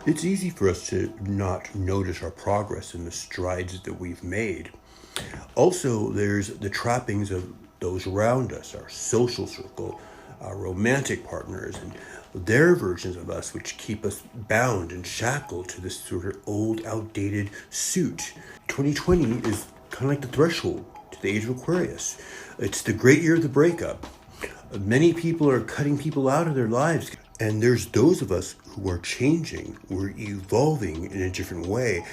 It's easy for us to not notice our progress and the strides that we've made. Also, there's the trappings of those around us, our social circle, our romantic partners, and their versions of us, which keep us bound and shackled to this sort of old, outdated suit. 2020 is kind of like the threshold to the age of Aquarius. It's the great year of the breakup. Many people are cutting people out of their lives. And there's those of us who are changing, we're evolving in a different way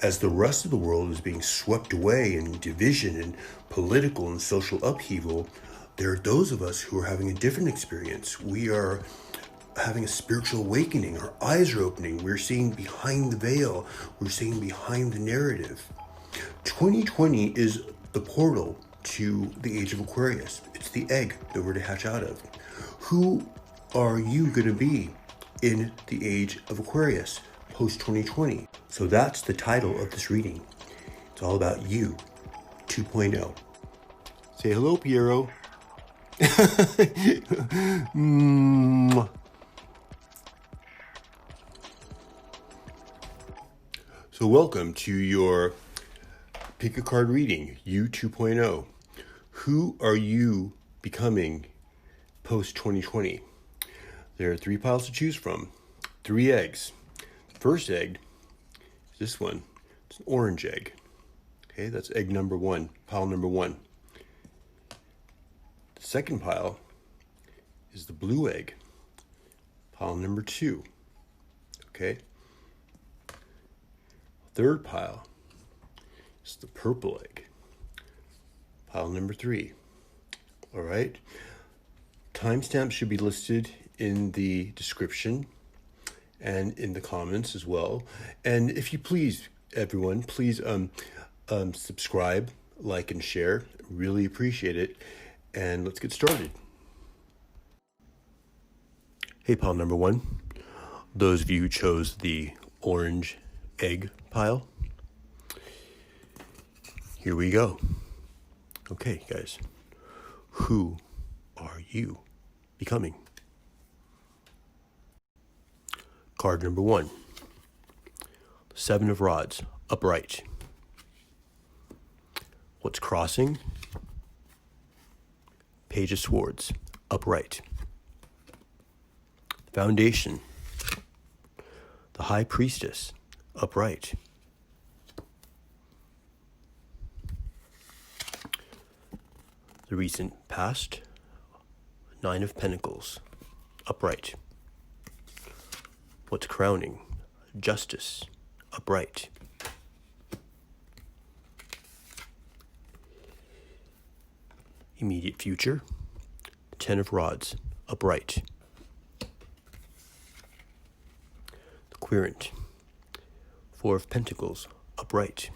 as the rest of the world is being swept away in division and political and social upheaval. There are those of us who are having a different experience. We are having a spiritual awakening. Our eyes are opening. We're seeing behind the veil. We're seeing behind the narrative. 2020 is the portal to the age of Aquarius. It's the egg that we're to hatch out of. Who are you going to be in the age of Aquarius post 2020? So that's the title of this reading. It's all about you 2.0. Say hello, Piero. So welcome to your pick a card reading, you 2.0. Who are you becoming post 2020? There are 3 piles to choose from, 3 eggs. The first egg is this one. It's an orange egg. Okay, that's egg number 1, pile number 1. The second pile is the blue egg, pile number 2. Okay. Third pile is the purple egg, pile number 3. All right. Timestamps should be listed in the description and in the comments as well. And if you please, everyone, please subscribe, like, and share. Really appreciate it. And let's get started. Hey, pile number 1. Those of you who chose the orange egg pile, here we go. Okay, guys. Who are you becoming? Card number 1. 7 of Rods, upright. What's crossing? Page of Swords, upright. Foundation. The High Priestess, upright. The recent past, 9 of Pentacles, upright. What's crowning? Justice, upright. Immediate future, 10 of Rods, upright. The Querent, 4 of Pentacles, upright.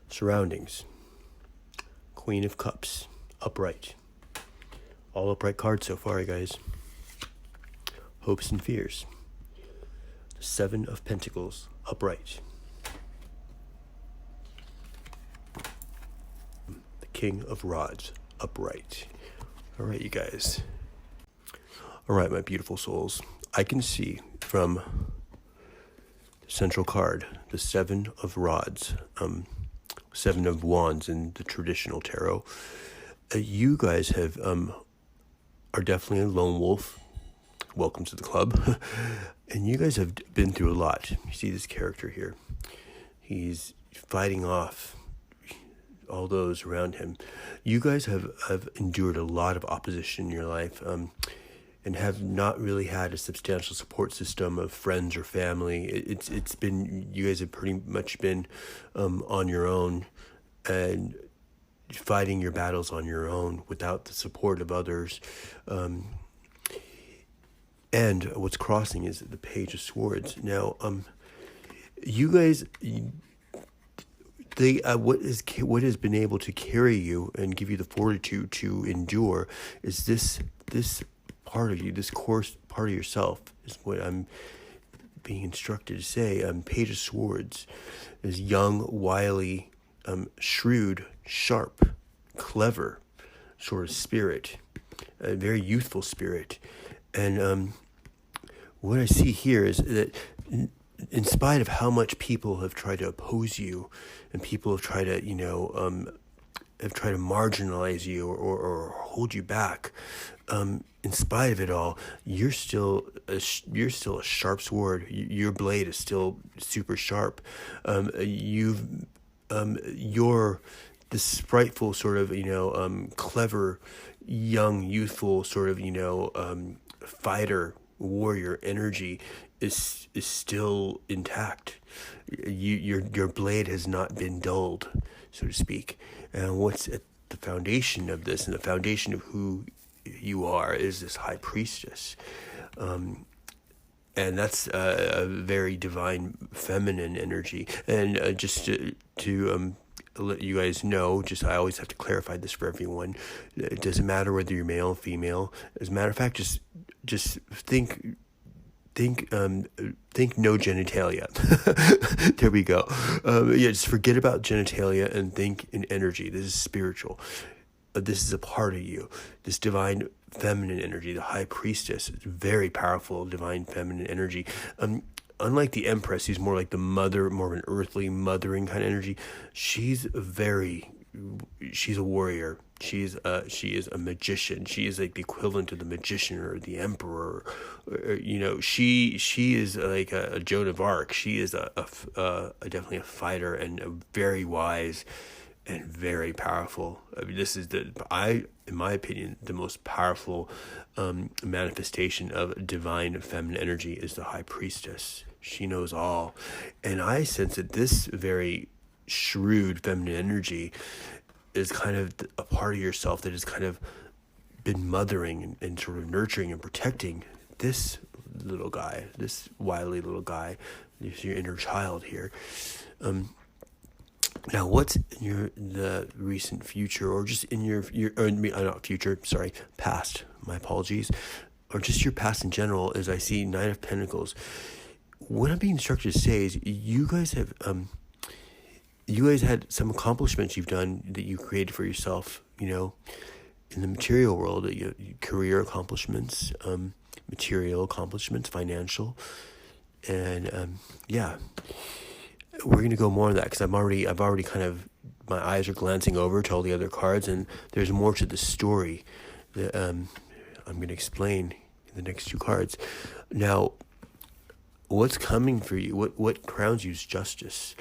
Surroundings, Queen of Cups, upright. All upright cards so far, guys. Hopes and fears, the 7 of Pentacles, upright. The King of Rods, upright. All right, you guys. All right, my beautiful souls. I can see from the central card, the 7 of Rods, 7 of Wands in the traditional tarot. You guys have are definitely a lone wolf. Welcome to the club. And you guys have been through a lot. You see this character here. He's fighting off all those around him. You guys have endured a lot of opposition in your life, and have not really had a substantial support system of friends or family. It's been, you guys have pretty much been on your own and fighting your battles on your own without the support of others. And what's crossing is the Page of Swords. Now, you guys, what has been able to carry you and give you the fortitude to endure is this part of you, this core part of yourself, is what I'm being instructed to say. Page of Swords is young, wily, shrewd, sharp, clever sort of spirit, a very youthful spirit. And what I see here is that in spite of how much people have tried to oppose you, and people have tried to, have tried to marginalize you or hold you back, in spite of it all, you're still a sharp sword. Your blade is still super sharp. You're this spriteful sort of, clever, young, youthful sort of, fighter, warrior energy is still intact. Your blade has not been dulled, so to speak. And what's at the foundation of this, and the foundation of who you are, is this high priestess. And that's a very divine feminine energy. And just to let you guys know, I always have to clarify this for everyone. It doesn't matter whether you're male or female. As a matter of fact, just think no genitalia. There we go. Just forget about genitalia and think in energy. This is spiritual. This is a part of you. This divine feminine energy, the high priestess, is very powerful divine feminine energy. Unlike the Empress, who's more like the mother, more of an earthly mothering kind of energy, she's a warrior. She is a magician. She is like the equivalent of the magician or the emperor. She is like a Joan of Arc. She is definitely a fighter, and a very wise and very powerful. I mean, this is in my opinion, the most powerful manifestation of divine feminine energy is the high priestess. She knows all. And I sense that this very shrewd feminine energy is kind of a part of yourself that has kind of been mothering and sort of nurturing and protecting this little guy, this wily little guy, your inner child here. Now, what's in the recent future, or just in past, my apologies, or just your past in general, as I see Knight of Pentacles. What I'm being instructed to say is you guys had some accomplishments you've done that you created for yourself, in the material world, career accomplishments, material accomplishments, financial, and we're going to go more on that because I've already kind of, my eyes are glancing over to all the other cards, and there's more to the story that I'm going to explain in the next two cards. Now, what's coming for you? What crowns you is justice.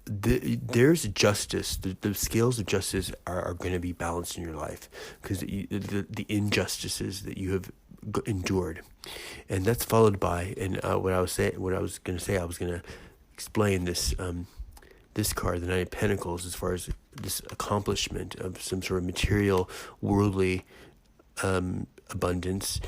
There's justice. The scales of justice are going to be balanced in your life because the injustices that you have endured, and that's followed by, and what I was going to explain this card, the Knight of Pentacles, as far as this accomplishment of some sort of material, worldly abundance,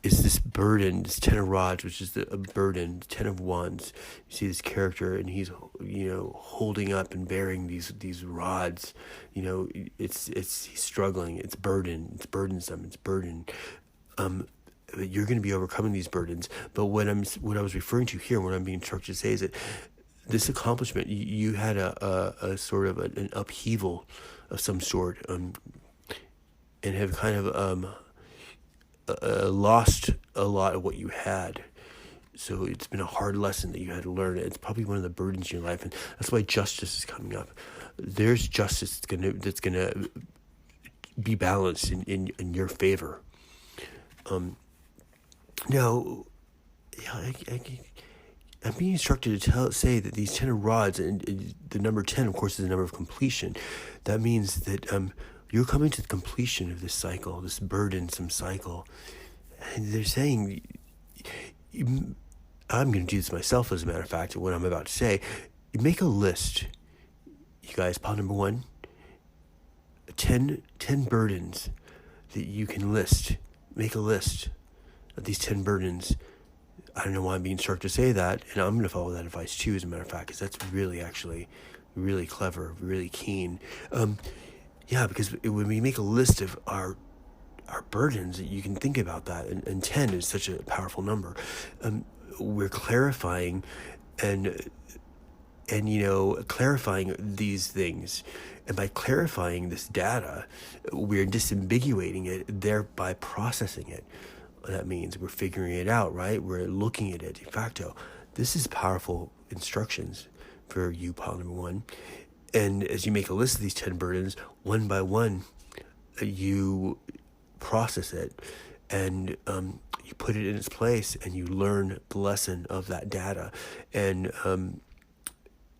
is this burden, this Ten of Rods, which is a burden, 10 of Wands. You see this character, and he's holding up and bearing these rods. He's struggling. It's burden. It's burdensome. It's burden. You're going to be overcoming these burdens. But what I was referring to here, what I'm being instructed to say, is that this accomplishment, you had a sort of an upheaval of some sort, and have kind of lost a lot of what you had. So it's been a hard lesson that you had to learn. It's probably one of the burdens in your life, and that's why justice is coming up. There's justice that's gonna be balanced in your favor. Now, I'm being instructed to say that these 10 of Rods, and the number 10, of course, is the number of completion. That means that you're coming to the completion of this cycle, this burdensome cycle. And they're saying, I'm going to do this myself, as a matter of fact, what I'm about to say. Make a list, you guys. Pile number 1, 10 burdens that you can list. Make a list of these 10 burdens. I don't know why I'm being instructed to say that, and I'm going to follow that advice too, as a matter of fact, because that's really, actually, really clever, really keen. Because when we make a list of our burdens, you can think about that, and 10 is such a powerful number. We're clarifying and clarifying these things, and by clarifying this data, we're disambiguating it, thereby processing it. that means. We're figuring it out, right? We're looking at it de facto. This is powerful instructions for you, pile number one. And as you make a list of these 10 burdens, one by one, you process it, and you put it in its place, and you learn the lesson of that data, and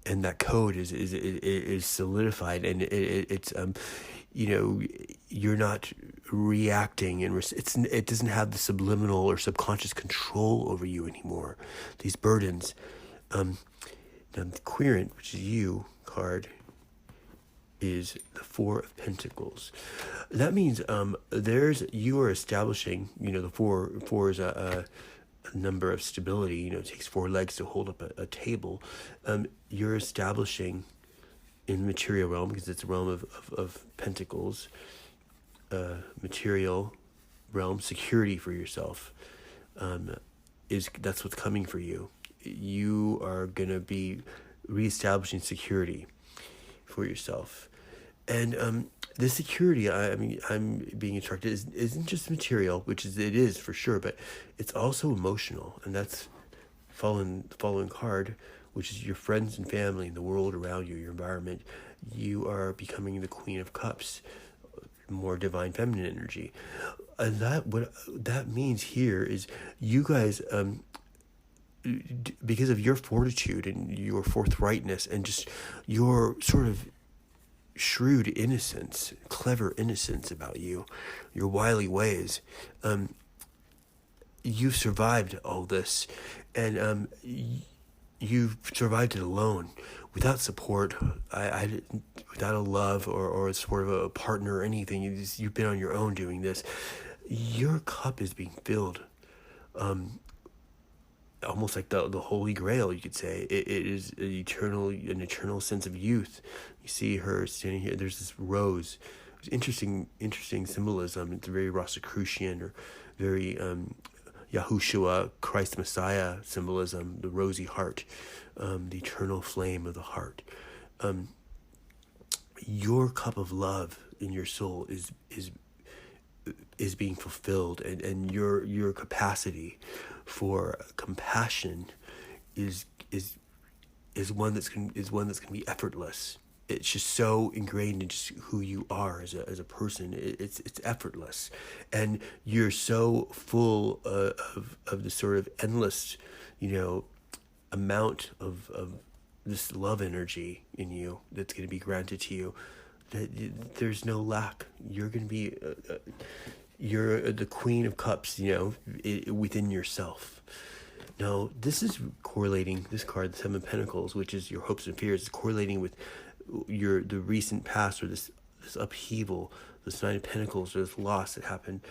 that code is solidified, and it's you're not reacting, and it doesn't have the subliminal or subconscious control over you anymore. These burdens, now the Querent, which is you card, is the Four of Pentacles. That means you are establishing, the four is a number of stability. It takes 4 legs to hold up a table. You're establishing in the material realm, because it's a realm of pentacles, material realm, security for yourself. That's what's coming for you. You are going to be reestablishing security for yourself. And the security, I'm being instructed, isn't just material, which it is for sure, but it's also emotional. And that's the following card, which is your friends and family and the world around you, your environment. You are becoming the Queen of Cups, more divine feminine energy. And what that means here is you guys, because of your fortitude and your forthrightness and just your sort of shrewd innocence, clever innocence about you, your wily ways, you've survived all this, and you've survived it alone, without support, without a love or a support of a partner or anything. You've been on your own doing this. Your cup is being filled, almost like the Holy Grail, you could say. It is an eternal sense of youth. You see her standing here. There's this rose. It's interesting symbolism. It's very Rosicrucian, or very Yahushua, Christ Messiah symbolism. The rosy heart, the eternal flame of the heart. Your cup of love in your soul is being fulfilled, and your capacity for compassion is one that's going to be effortless. It's just so ingrained in just who you are as a person. It's effortless, and you're so full of this sort of endless, amount of this love energy in you that's going to be granted to you, that there's no lack. You're going to be you're the Queen of Cups, within yourself. Now, this is correlating, this card, the Seven of Pentacles, which is your hopes and fears, is correlating with the recent past, or this upheaval, this Nine of Pentacles, or this loss that happened.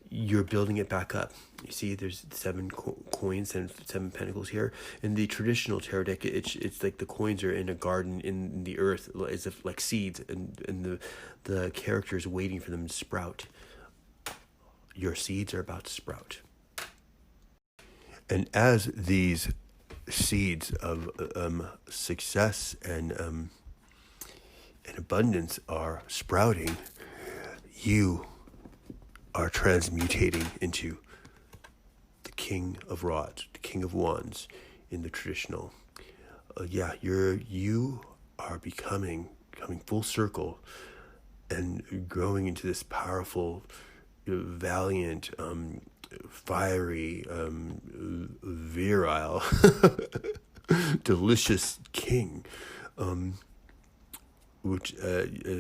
You're building it back up. You see, there's 7 coins and 7 pentacles here. In the traditional tarot deck, it's like the coins are in a garden in the earth, as if like seeds, and the character is waiting for them to sprout. Your seeds are about to sprout. And as these seeds of success and abundance are sprouting, you are transmutating into the King of Rods, the King of Wands in the traditional. You are coming full circle and growing into this powerful, valiant, fiery, virile, delicious king, which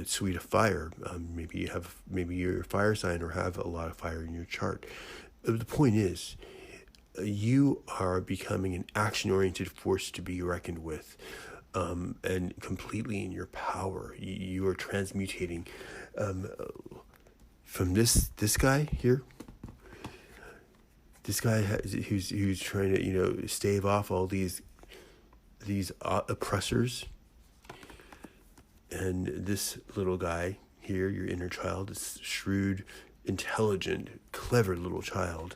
sweet of fire. Maybe you're a fire sign or have a lot of fire in your chart. The point is, you are becoming an action-oriented force to be reckoned with, and completely in your power. You are transmutating from this guy here. This guy who's trying to stave off all these oppressors, and this little guy here, your inner child, this shrewd, intelligent, clever little child,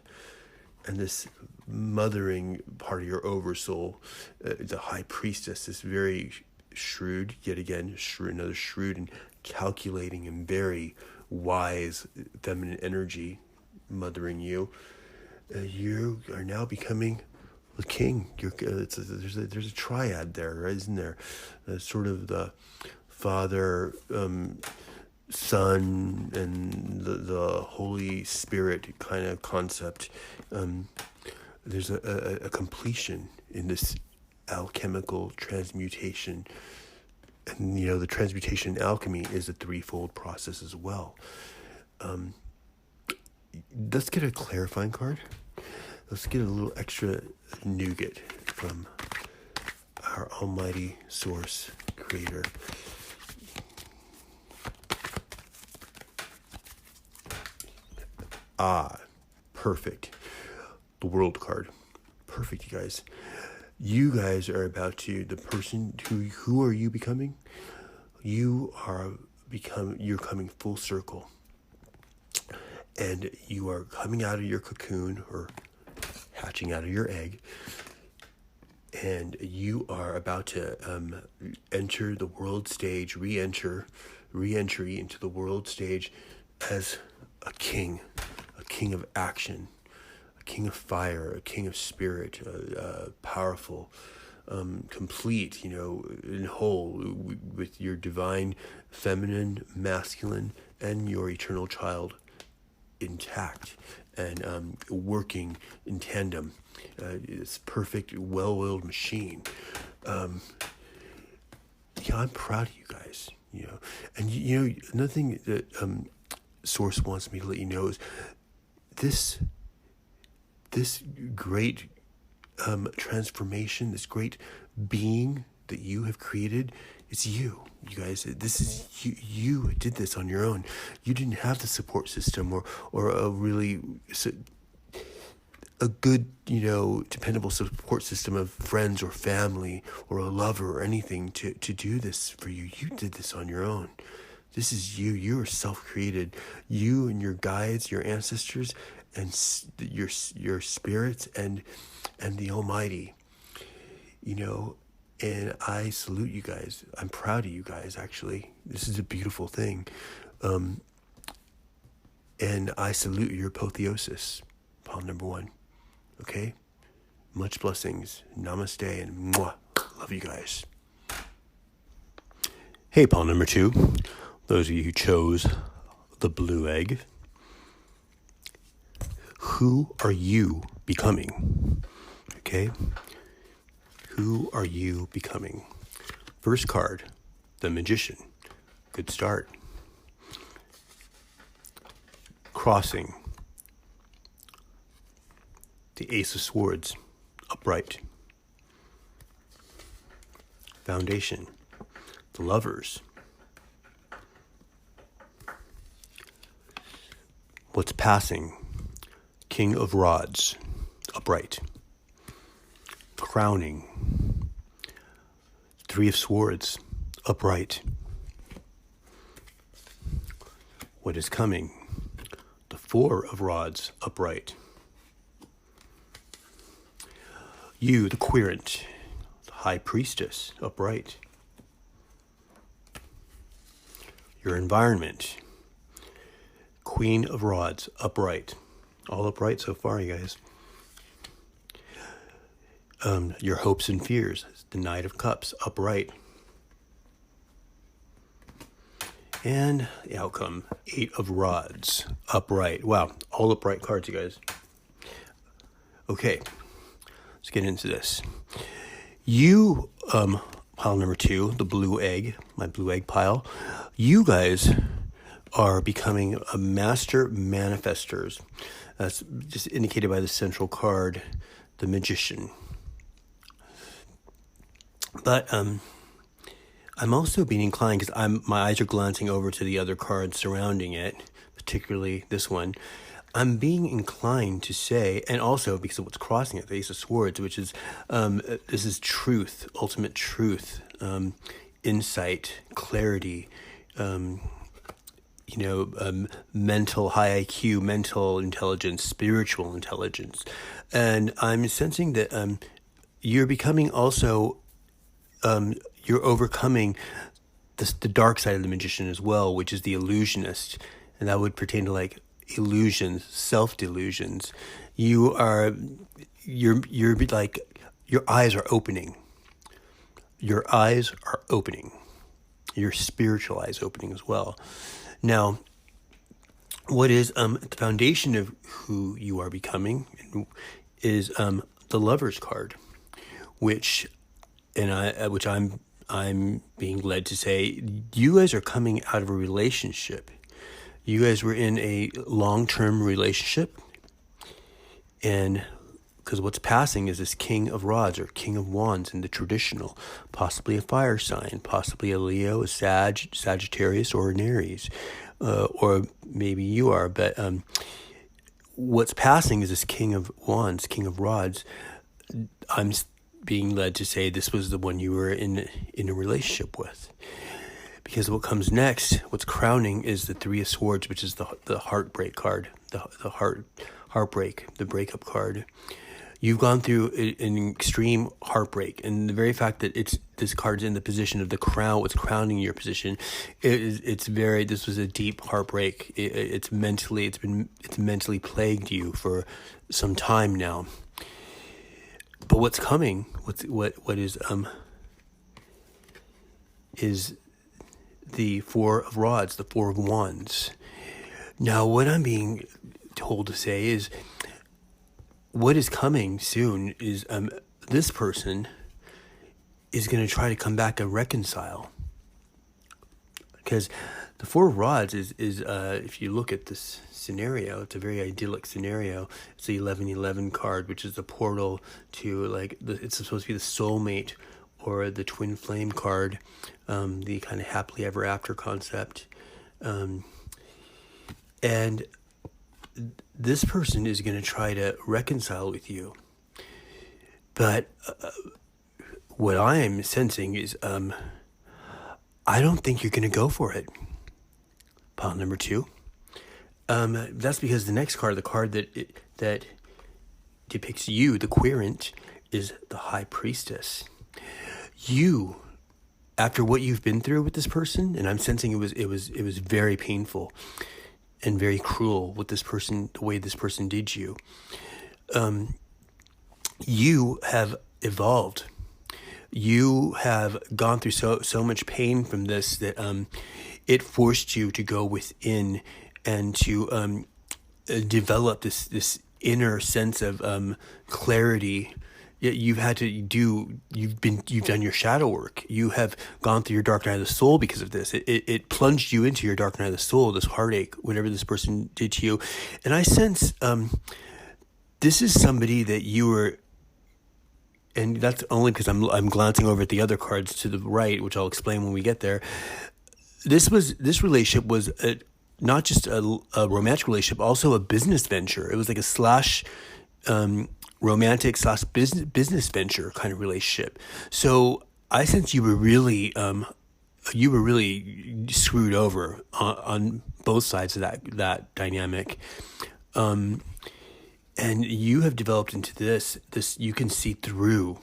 and this mothering part of your oversoul, the high priestess, this very shrewd, yet again, another shrewd and calculating and very wise feminine energy mothering you. You are now becoming the king. There's a triad there, right? Isn't there? Sort of the Father, Son, and the Holy Spirit kind of concept. There's a completion in this alchemical transmutation. And, the transmutation in alchemy is a threefold process as well. Let's get a clarifying card. Let's get a little extra nougat from our almighty source creator. Perfect. The world card. Perfect, you guys. You guys are about to, the person who are you becoming? You're coming full circle. And you are coming out of your cocoon or hatching out of your egg. And you are about to enter the world stage, re-entry into the world stage as a king of action, a king of fire, a king of spirit, powerful, complete, and whole with your divine feminine, masculine, and your eternal child intact and working in tandem. It's perfect, well-oiled machine. I'm proud of you guys, And, another thing that Source wants me to let you know is this great transformation, this great being that you have created, it's you guys. This is you. You did this on your own. You didn't have the support system or a really a good, dependable support system of friends or family or a lover or anything to do this for you. You did this on your own. This is you. You are self-created. You and your guides, your ancestors, and your spirits and the Almighty. And I salute you guys. I'm proud of you guys, actually. This is a beautiful thing. And I salute your apotheosis, pile number 1. Okay? Much blessings. Namaste and mwah. Love you guys. Hey, pile number 2. Those of you who chose the blue egg. Who are you becoming? Okay? Who are you becoming? First card, the Magician. Good start. Crossing. The Ace of Swords, upright. Foundation. The Lovers. What's passing? King of Rods, upright. Crowning. Three of Swords, upright. What is coming? The Four of Rods, upright. You, the Querent, the High Priestess, upright. Your environment. Queen of Rods, upright. All upright so far, you guys. Your hopes and fears. The Knight of Cups, upright. And the outcome, Eight of Rods, upright. Wow, all upright cards, you guys. Okay, let's get into this. You, pile number 2, the blue egg, my blue egg pile. You guys are becoming a master manifestors. That's just indicated by the central card, the Magician. But I'm also being inclined, because my eyes are glancing over to the other cards surrounding it, particularly this one. I'm being inclined to say, and also because of what's crossing it, the Ace of Swords, which is, this is truth, ultimate truth, insight, clarity, mental, high IQ, mental intelligence, spiritual intelligence. And I'm sensing that you're becoming also, you're overcoming the dark side of the Magician as well, which is the illusionist. And that would pertain to like illusions, self-delusions. You're like, your eyes are opening. Your eyes are opening. Your spiritual eyes opening as well. Now, what is the foundation of who you are becoming is the Lover's card, which I'm being led to say, you guys are coming out of a relationship. You guys were in a long-term relationship, and because what's passing is this King of Rods or King of Wands in the traditional, possibly a fire sign, possibly a Leo, a Sagittarius, or an Aries, or maybe you are. But what's passing is this King of Wands, King of Rods. I'm being led to say this was the one you were in a relationship with. Because what comes next, what's crowning, is the Three of Swords, which is the heartbreak card, the heartbreak, the breakup card. You've gone through an extreme heartbreak, and the very fact that this card's in the position of the crown, what's crowning your position, this was a deep heartbreak. It's mentally plagued you for some time now. But what's coming, what is the Four of Rods, the Four of Wands. Now, what I'm being told to say is, what is coming soon is this person is going to try to come back and reconcile. Because the Four of Rods is if you look at this scenario, it's a very idyllic scenario. It's the 1111 card, which is the portal to, like, it's supposed to be the soulmate or the twin flame card, the kind of happily ever after concept. And this person is going to try to reconcile with you. But what I am sensing is I don't think you're going to go for it. Pile number 2. That's because the next card, the card that depicts you, the querent, is the High Priestess. You, after what you've been through with this person, and I'm sensing it was very painful and very cruel with this person, the way this person did you. You have evolved. You have gone through so much pain from this that it forced you to go within and to develop this inner sense of clarity. You've done your shadow work. You have gone through your dark night of the soul because of this. It plunged you into your dark night of the soul, this heartache, whatever this person did to you. And I sense this is somebody that you were, and that's only because I'm glancing over at the other cards to the right, which I'll explain when we get there. This relationship was not just a romantic relationship, also a business venture. It was like a romantic / business venture kind of relationship. So I sense you were really screwed over on both sides of that dynamic. And you have developed into this you can see through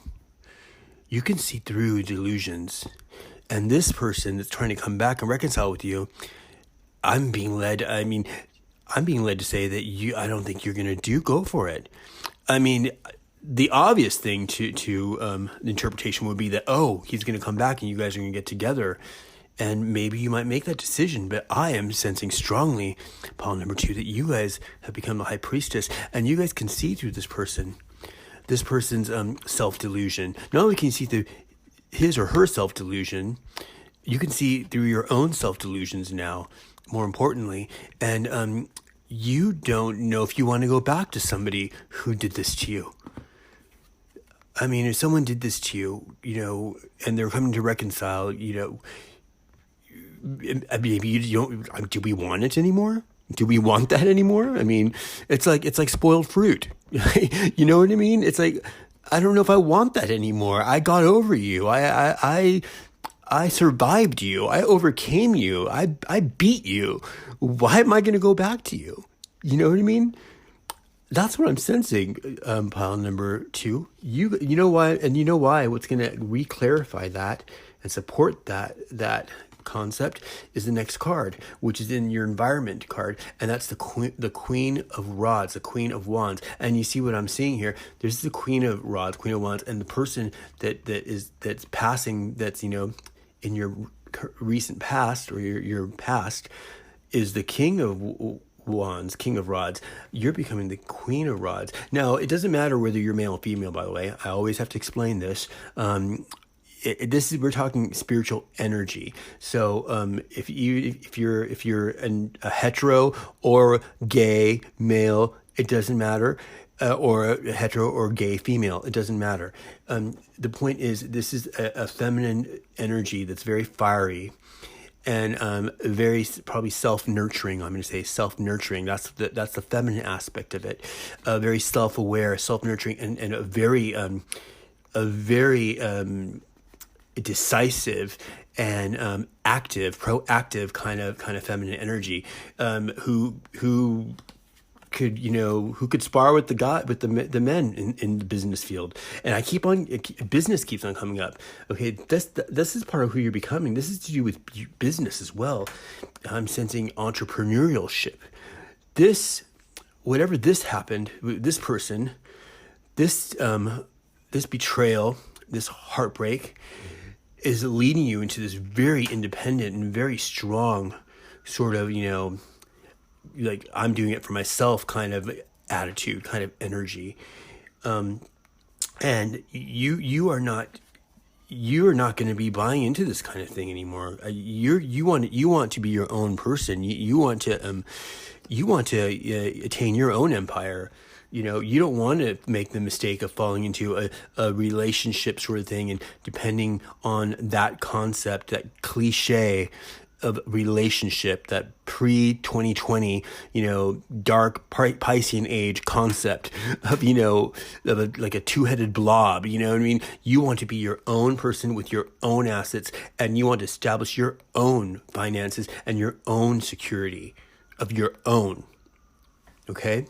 delusions. And this person that's trying to come back and reconcile with you, I'm being led to say that I don't think you're going to go for it. I mean, the obvious thing to the interpretation would be that, he's going to come back and you guys are going to get together, and maybe you might make that decision. But I am sensing strongly, pile number 2, that you guys have become the High Priestess, and you guys can see through this person's self-delusion. Not only can you see through his or her self-delusion, you can see through your own self-delusions now, more importantly, and you don't know if you want to go back to somebody who did this to you. I mean, if someone did this to you, and they're coming to reconcile, maybe you don't. Do we want it anymore? Do we want that anymore? I mean, it's like spoiled fruit. You know what I mean? It's like, I don't know if I want that anymore. I got over you. I survived you. I overcame you. I beat you. Why am I going to go back to you? You know what I mean? That's what I'm sensing, pile number 2. You know why, and you know why. What's going to re-clarify that and support that concept is the next card, which is in your environment card, and that's the queen of rods, the queen of wands. And you see what I'm seeing here. There's the queen of rods, queen of wands, and the person that's passing, that's in your recent past or your past, is the king of wands, king of rods. You're becoming the queen of rods. Now, it doesn't matter whether you're male or female, by the way. I always have to explain this. We're talking spiritual energy. So if you're a hetero or gay male, it doesn't matter, or a hetero or gay female, it doesn't matter. The point is, this is a feminine energy that's very fiery and very probably self-nurturing. I'm going to say self-nurturing. That's the feminine aspect of it. Very self-aware, self-nurturing, and a very decisive and active, proactive kind of feminine energy, who could spar with the men in the business field. And business keeps on coming up. Okay, this is part of who you're becoming. This is to do with business as well. I'm sensing entrepreneurship. Whatever this happened, this person, this betrayal, this heartbreak, is leading you into this very independent and very strong sort of, like, I'm doing it for myself kind of attitude, kind of energy. And you are not going to be buying into this kind of thing anymore. You want to be your own person. You want to attain your own empire. You don't want to make the mistake of falling into a relationship sort of thing, and depending on that concept, that cliche of relationship, that pre-2020, dark Piscean age concept of, like a two-headed blob, you know what I mean? You want to be your own person with your own assets, and you want to establish your own finances and your own security of your own, okay?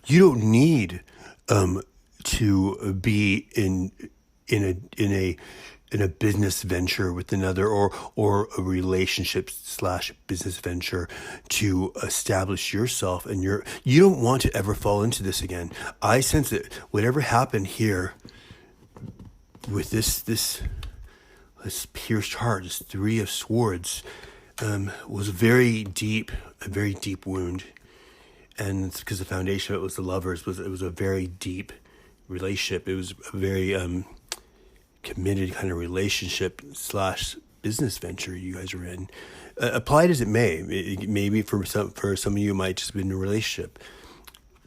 You don't need to be in a business venture with another, or a relationship / business venture to establish yourself, and you don't want to ever fall into this again. I sense that whatever happened here with this pierced heart, this Three of Swords, was a very deep wound. And it's because the foundation of it was the lovers. It was a very deep relationship. It was a very committed kind of relationship / business venture you guys are in. Applied as it may, maybe for some of you, it might just have been a relationship.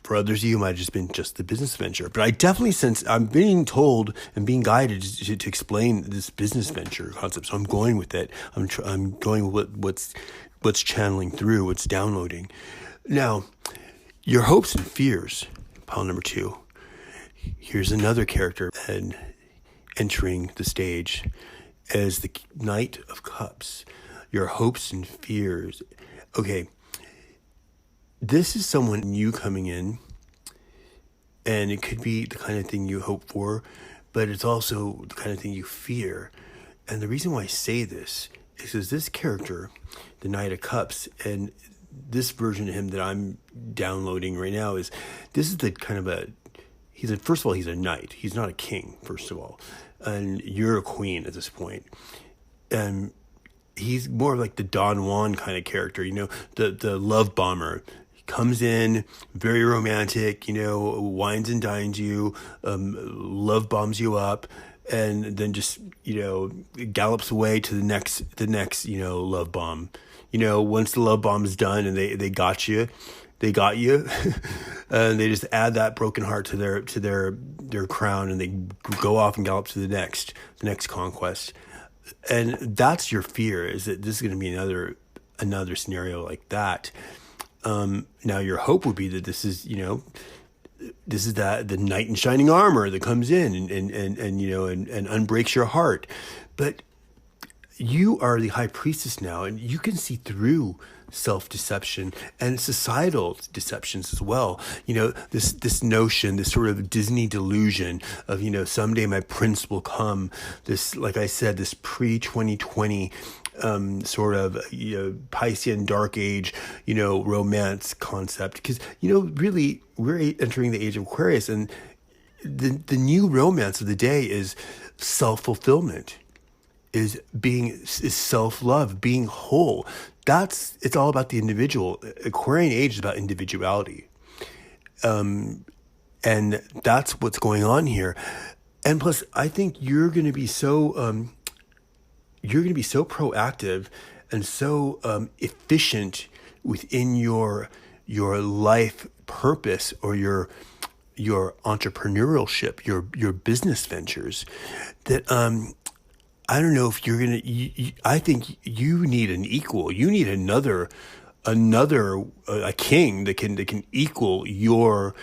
For others of you, it might have just been just the business venture. But I definitely sense I'm being told and being guided to explain this business venture concept. So I'm going with it. I'm going with what's channeling through, what's downloading. Now, your hopes and fears, pile number 2. Here's another character and entering the stage as the Knight of Cups. Your hopes and fears. Okay, this is someone new coming in, and it could be the kind of thing you hope for, but it's also the kind of thing you fear. And the reason why I say this is because this character, the Knight of Cups, and this version of him that I'm downloading right now, this is the kind of first of all, he's a knight. He's not a king, first of all. And you're a queen at this point. And he's more like the Don Juan kind of character, the love bomber. He comes in, very romantic, wines and dines you, love bombs you up, and then just, gallops away to the next, love bomb. Once the love bomb is done and they got you, and they just add that broken heart to their crown, and they go off and gallop to the next conquest. And that's your fear, is that this is going to be another scenario like that. Now your hope would be that this is the knight in shining armor that comes in and unbreaks your heart. But you are the high priestess now, and you can see through self-deception and societal deceptions as well. This notion, this sort of Disney delusion of, someday my prince will come. This, like I said, this pre-2020 sort of Piscean dark age romance concept, because really we're entering the age of Aquarius, and the new romance of the day is self-fulfillment, is self-love, being whole. It's all about the individual. Aquarian age is about individuality. And that's what's going on here. And plus, I think you're going to be so proactive and so efficient within your life purpose, or your entrepreneurship, your business ventures, that I don't know if you're gonna. I think you need an equal. You need another a king that can equal your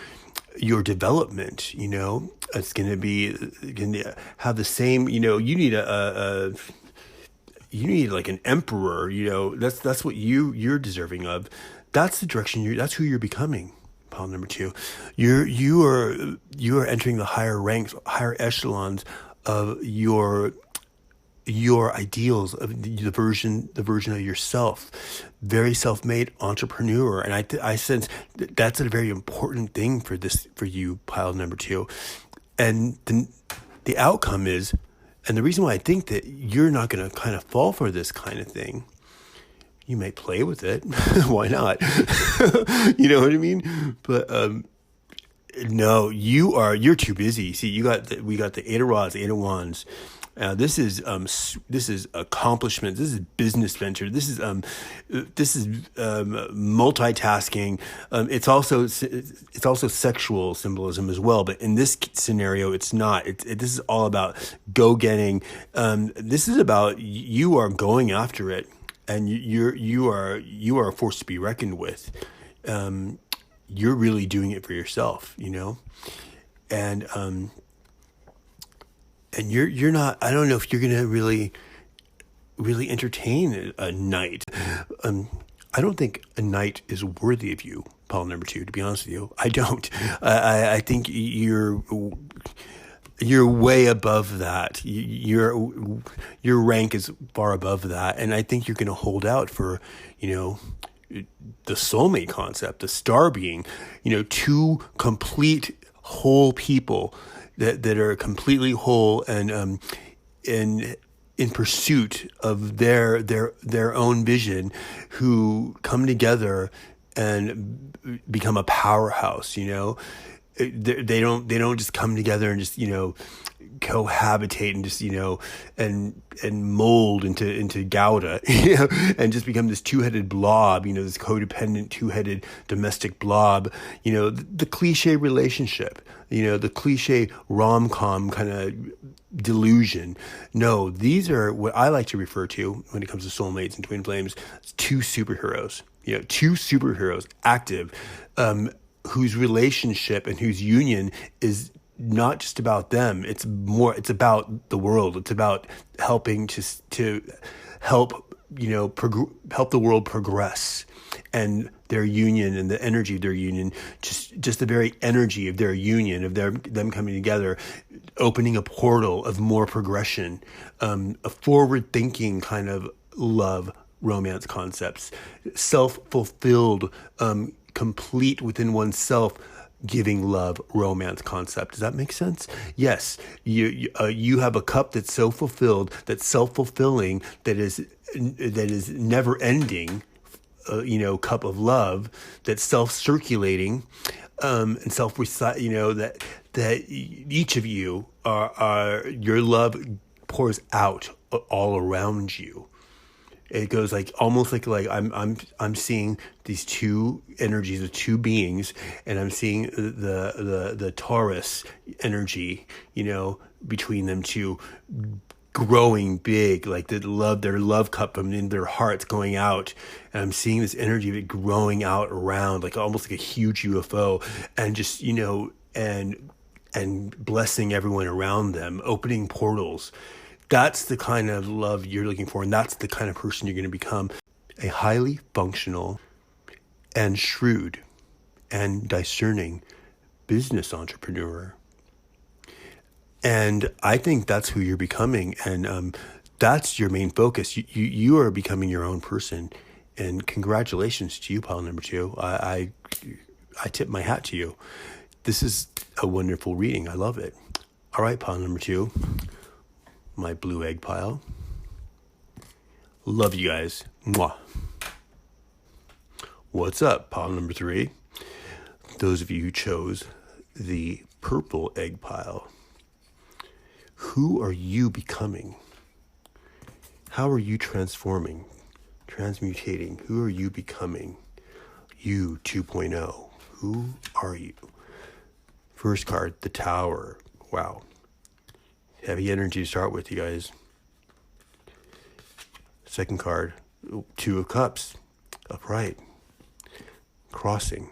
development. It's gonna have the same. You need you need like an emperor. That's what you're deserving of. That's the direction that's who you're becoming. Pile number 2, you are entering the higher ranks, higher echelons of your ideals, of the version of yourself, very self-made entrepreneur. And I sense that's a very important thing for you, pile number 2. And the outcome is, and the reason why I think that you're not going to kind of fall for this kind of thing, you may play with it. Why not? You know what I mean? But no, you're too busy. See, we got the 8 of rods, 8 of wands. This is accomplishment. This is business venture. This is multitasking. It's also sexual symbolism as well. But in this scenario, it's not. This is all about go-getting. This is about you are going after it, and you are a force to be reckoned with. You're really doing it for yourself, and you're not. I don't know if you're gonna really entertain a knight. I don't think a knight is worthy of you, pile number 2. To be honest with you, I don't. I think you're way above that. Your rank is far above that, and I think you're going to hold out for the soulmate concept, the star being, 2 complete whole people that are completely whole and in pursuit of their own vision, who come together and become a powerhouse. They don't just come together and just cohabitate and just and mold into Gouda, and just become this 2-headed blob, this codependent 2-headed domestic blob, the cliche relationship, the cliche rom-com kind of delusion. No, these are what I like to refer to when it comes to soulmates and twin flames, 2 superheroes, 2 superheroes active, whose relationship and whose union is not just about them. It's about the world. It's about helping to help help the world progress, and their union and the energy of their union, just the very energy of their union, of them coming together, opening a portal of more progression, a forward thinking kind of love romance concepts, self-fulfilled, complete within oneself, giving love romance concept. Does that make sense? Yes. You have a cup that's so fulfilled, that's self-fulfilling, that is never ending, cup of love, that's self-circulating, and that each of you are your love pours out all around you. It goes like almost like I'm seeing these 2 energies of 2 beings, and I'm seeing the Taurus energy, between them 2, growing big, like their love cup from in their hearts going out, and I'm seeing this energy of it growing out around, like almost like a huge UFO, and just and blessing everyone around them, opening portals. That's the kind of love you're looking for, and that's the kind of person you're going to become. A highly functional and shrewd and discerning business entrepreneur. And I think that's who you're becoming, and that's your main focus. You are becoming your own person, and congratulations to you, pile number 2. I tip my hat to you. This is a wonderful reading. I love it. All right, pile number 2, my blue egg pile. Love you guys. Mwah. What's up, pile number 3? Those of you who chose the purple egg pile. Who are you becoming? How are you transforming, transmutating? Who are you becoming? You 2.0. Who are you? First card, the Tower. Wow. Heavy energy to start with, you guys. Second card, 2 of Cups. Upright. Crossing.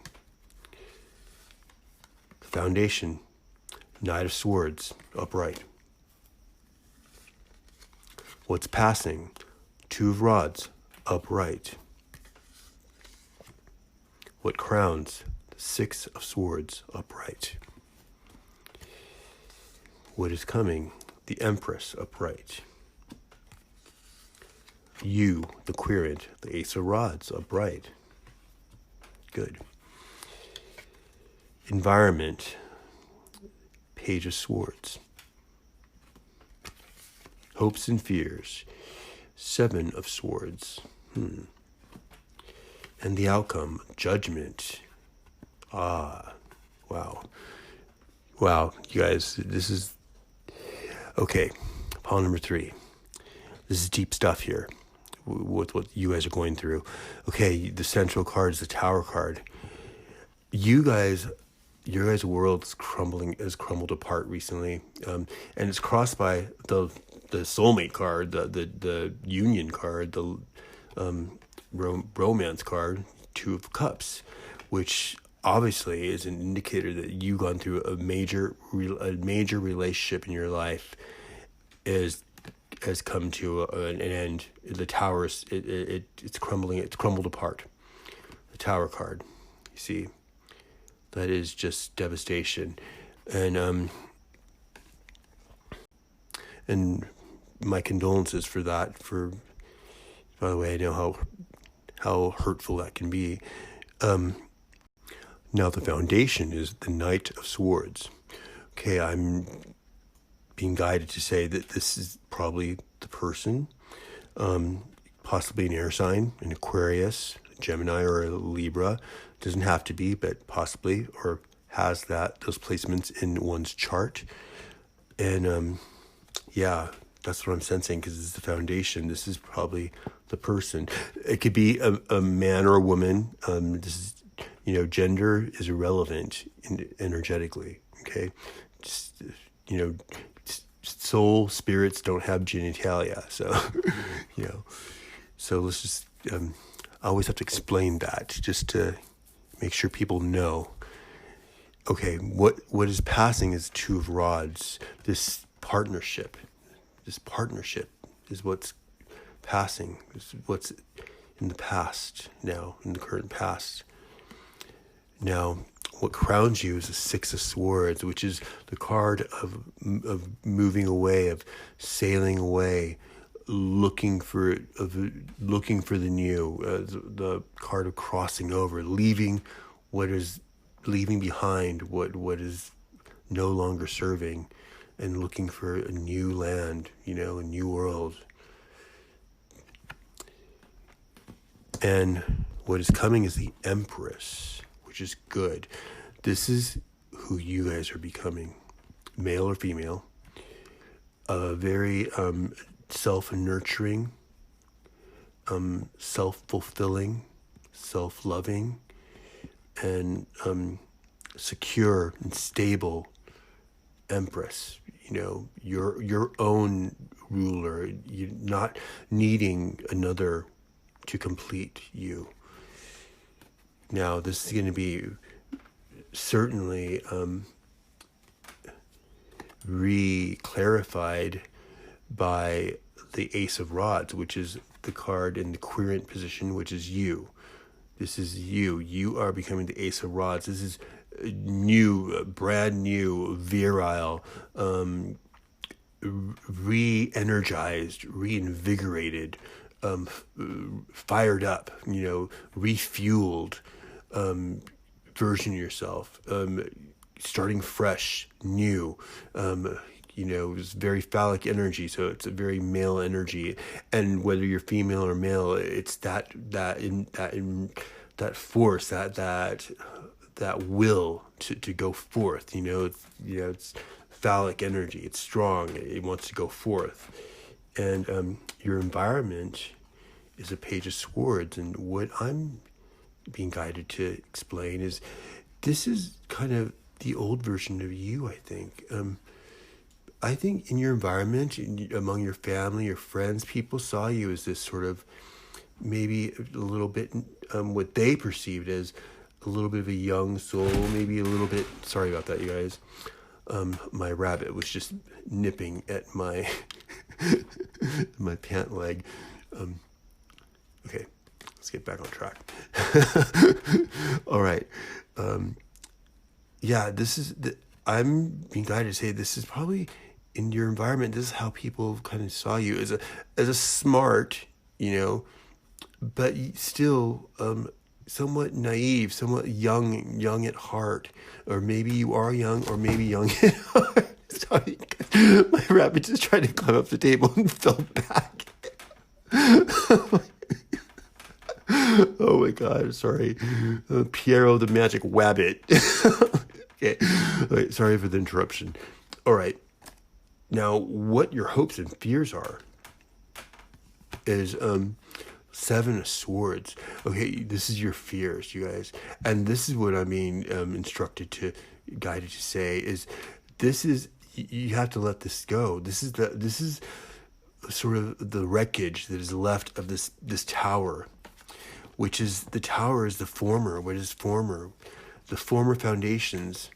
Foundation. Knight of Swords. Upright. What's passing? 2 of Rods. Upright. What crowns? The 6 of Swords. Upright. What is coming? The Empress. Upright. You, the Querent. The Ace of Rods. Upright. Good. Environment. Page of Swords. Hopes and fears. 7 of Swords. And the outcome, Judgment. Wow. Wow, you guys, this is... Okay, pile number 3. This is deep stuff here with what you guys are going through. Okay, the central card is the Tower card. Your guys' world has crumbled apart recently, and it's crossed by the soulmate card, the union card, the romance card, 2 of Cups, which obviously is an indicator that you've gone through a major relationship in your life has come to an end. The Tower it's crumbling. It's crumbled apart. The Tower card, you see, that is just devastation, and my condolences for that. By the way, I know how hurtful that can be. Now the foundation is the Knight of Swords. Okay, I'm being guided to say that this is probably the person, possibly an air sign, an Aquarius, a Gemini, or a Libra. Doesn't have to be, but possibly, or has those placements in one's chart. And yeah, that's what I'm sensing, because it's the foundation. This is probably the person. It could be a man or a woman. This is, gender is irrelevant energetically. Okay, just, soul spirits don't have genitalia, so so let's just I always have to explain that just to make sure people know. Okay, what is passing is 2 of Rods. This partnership is what's passing. This is what's in the past now, in the current past. Now, what crowns you is the 6 of Swords, which is the card of moving away, of sailing away, looking for the new, the card of crossing over, leaving behind what is no longer serving, and looking for a new land, a new world. And what is coming is the Empress, which is good. This is who you guys are becoming, male or female. Very self-nurturing, self-fulfilling, self-loving, and secure and stable Empress. Your own ruler. You're not needing another to complete you. Now, this is going to be certainly re-clarified by the Ace of Rods, which is the card in the Querent position, which is you. This is you. You are becoming the Ace of Rods. This is new, brand new, virile, re-energized, reinvigorated, fired up, refueled version of yourself, starting fresh, new. It's very phallic energy, so it's a very male energy. And whether you're female or male, it's that force, that will to go forth. It's phallic energy. It's strong. It wants to go forth. And your environment is a Page of Swords. And what I'm being guided to explain is this is kind of the old version of you, I think. I think in your environment, among your family, your friends, people saw you as this sort of maybe a little bit what they perceived as a little bit of a young soul, maybe a little bit, sorry about that, you guys. My rabbit was just nipping at my my pant leg. Okay, let's get back on track. All right. I'm being guided to say this is probably in your environment. This is how people kind of saw you as a smart, but still somewhat naive, somewhat young at heart, or maybe you are young, or maybe young at heart. Sorry, my rabbit just tried to climb up the table and fell back. Oh my God, sorry. Piero the Magic Wabbit. Okay, wait, sorry for the interruption. All right, now what your hopes and fears are is Seven of Swords. Okay, this is your fears, you guys. And this is what I'm being guided to say is you have to let this go. This is sort of the wreckage that is left of this tower, which is the tower is the former foundations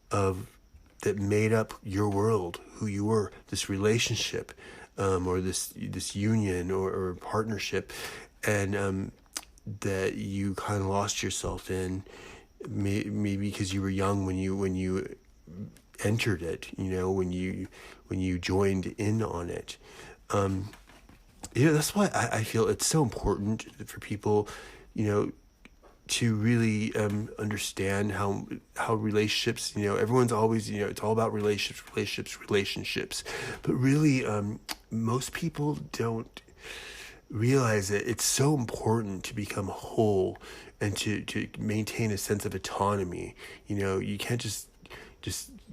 that made up your world, who you were, this relationship, or this union or partnership, and that you kind of lost yourself in, maybe because you were young when you entered it, when you joined in on it. That's why I feel it's so important for people, to really understand how relationships, everyone's always, it's all about relationships. But really, most people don't realize that it's so important to become whole and to maintain a sense of autonomy. You can't just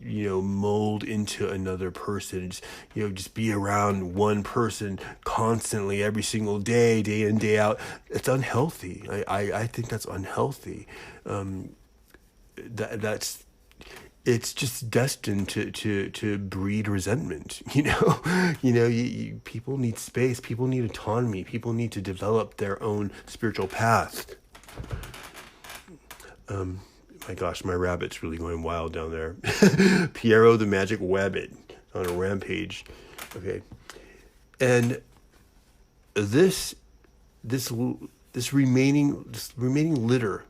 mold into another person, just be around one person constantly every single day in, day out. It's unhealthy. I think that's unhealthy. It's just destined to breed resentment. People need space. People need autonomy. People need to develop their own spiritual path. My gosh, my rabbit's really going wild down there. Piero the Magic Wabbit on a rampage. Okay. And this remaining litter,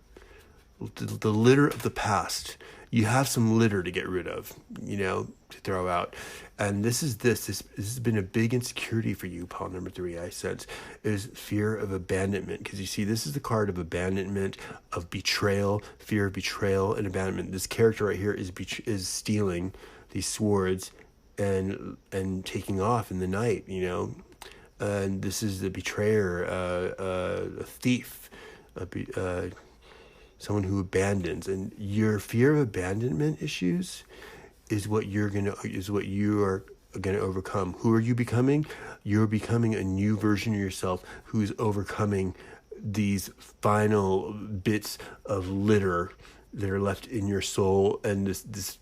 the litter of the past, you have some litter to get rid of, to throw out. And this has been a big insecurity for you, pile number 3, I sense, is fear of abandonment. Because you see, this is the card of abandonment, of betrayal, fear of betrayal and abandonment. This character right here is stealing these swords and taking off in the night, And this is the betrayer, a thief, someone who abandons. And your fear of abandonment issues is what you are going to overcome. Who are you becoming? You're becoming a new version of yourself who's overcoming these final bits of litter that are left in your soul, and this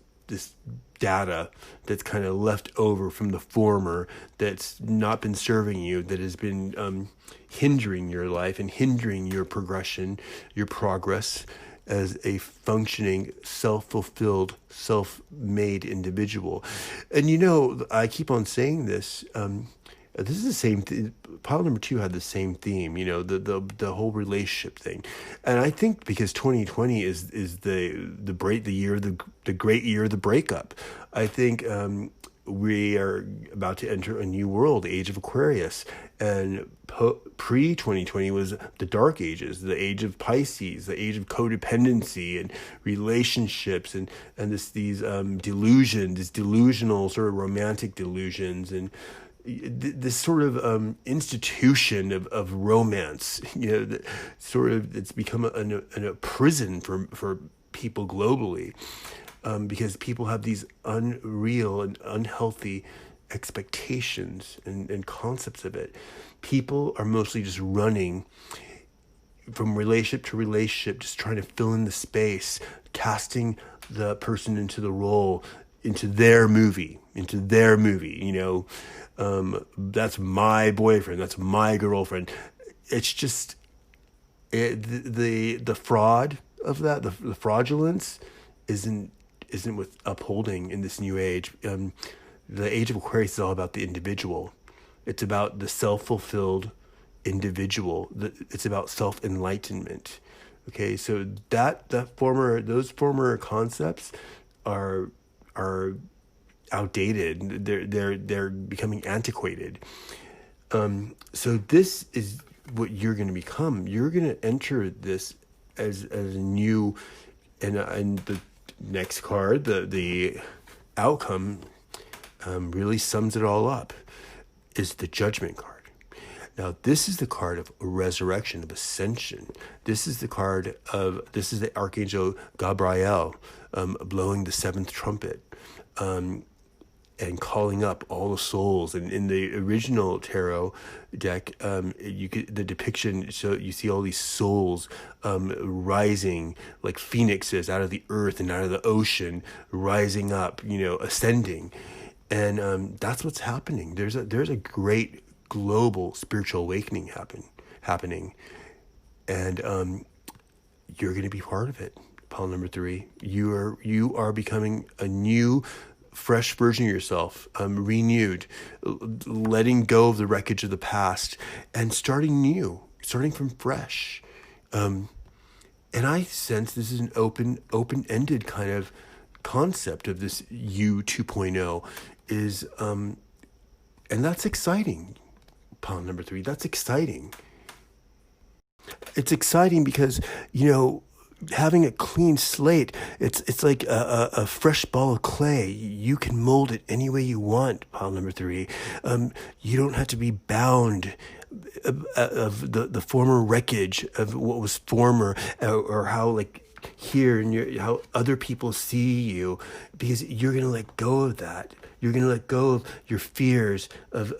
data that's kind of left over from the former, that's not been serving you, that has been hindering your life and hindering your progression, your progress, as a functioning, self-fulfilled, self-made individual. And I keep on saying this. This is the same thing. Pile number 2 had the same theme, the whole relationship thing. And I think because 2020 is the year, the great year of the breakup. I think we are about to enter a new world, the age of Aquarius. And pre-2020 was the dark ages, the age of Pisces, the age of codependency and relationships and these delusional sort of romantic delusions and this sort of institution of romance, it's become a prison for people globally, because people have these unreal and unhealthy expectations and concepts of it. People are mostly just running from relationship to relationship, just trying to fill in the space, casting the person into the role, into their movie. That's my boyfriend, that's my girlfriend. It's just the fraud of that, the fraudulence isn't with upholding in this new age. The age of Aquarius is all about the individual. It's about the self-fulfilled individual. It's about self-enlightenment. Okay, so those former concepts are outdated. They're becoming antiquated. So this is what you're going to become. You're going to enter this as a new, and the next card, the outcome, really sums it all up, is the Judgment card. Now, this is the card of resurrection, of ascension. This is the Archangel Gabriel blowing the 7th trumpet and calling up all the souls. And in the original tarot deck, the depiction, so you see all these souls rising like phoenixes out of the earth and out of the ocean, rising up, ascending. And that's what's happening. There's a great global spiritual awakening happening, and you're going to be part of it. Pile number 3, you are becoming a new, fresh version of yourself, renewed, letting go of the wreckage of the past and starting new, starting from fresh. And I sense this is an open-ended kind of concept of this you 2.0 is, and that's exciting. Pile number 3, that's exciting. It's exciting because, having a clean slate, it's like a fresh ball of clay. You can mold it any way you want. Pile number 3. You don't have to be bound of the former wreckage of what was former, or how here and how other people see you, because you're going to let go of that. You're going to let go of your fears of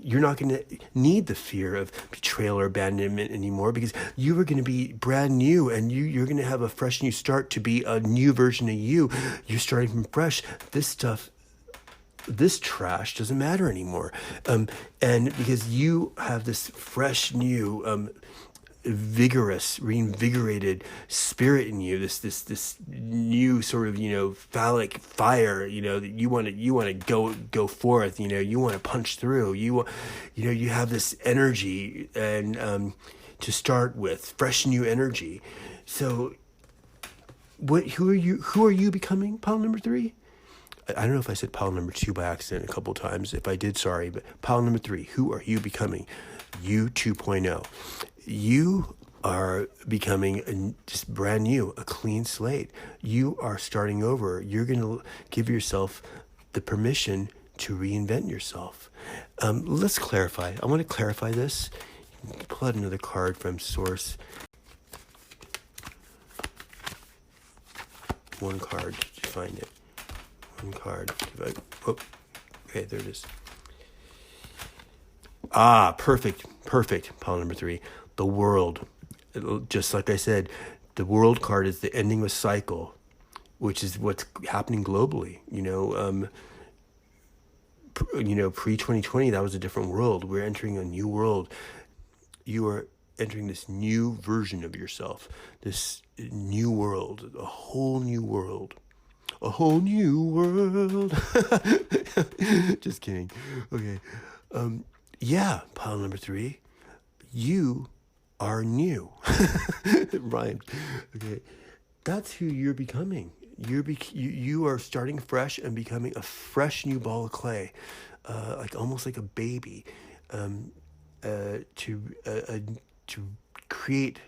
you're not going to need the fear of betrayal or abandonment anymore, because you are going to be brand new, and you're going to have a fresh new start to be a new version of you. You're starting from fresh. This trash doesn't matter anymore. And because you have this fresh new, vigorous, reinvigorated spirit in you, this new sort of phallic fire, that you want to go forth, you want to punch through, you have this energy, and to start with, fresh new energy. So who are you becoming? Pile number 3. I don't know if I said pile number 2 by accident a couple times. If I did, sorry. But pile number 3, who are you becoming? You 2.0. You are becoming just brand new, a clean slate. You are starting over. You're going to give yourself the permission to reinvent yourself. Let's clarify. I want to clarify this. Pull out another card from Source. One card. Did you find it? One card. Okay, there it is. Perfect. Pile number 3. The World. Just like I said, the World card is the ending of a cycle, which is what's happening globally. Pre-2020, that was a different world. We're entering a new world. You are entering this new version of yourself, this new world, a whole new world. A whole new world. Just kidding. Okay. Yeah, pile number 3. You are new. Ryan. Okay. That's who you're becoming. You are starting fresh and becoming a fresh new ball of clay, like almost like a baby, to create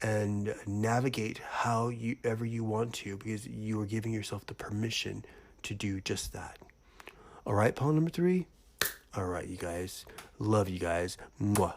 and navigate however you want to, because you are giving yourself the permission to do just that. All right, pile number 3. All right, you guys. Love you guys. Mwah.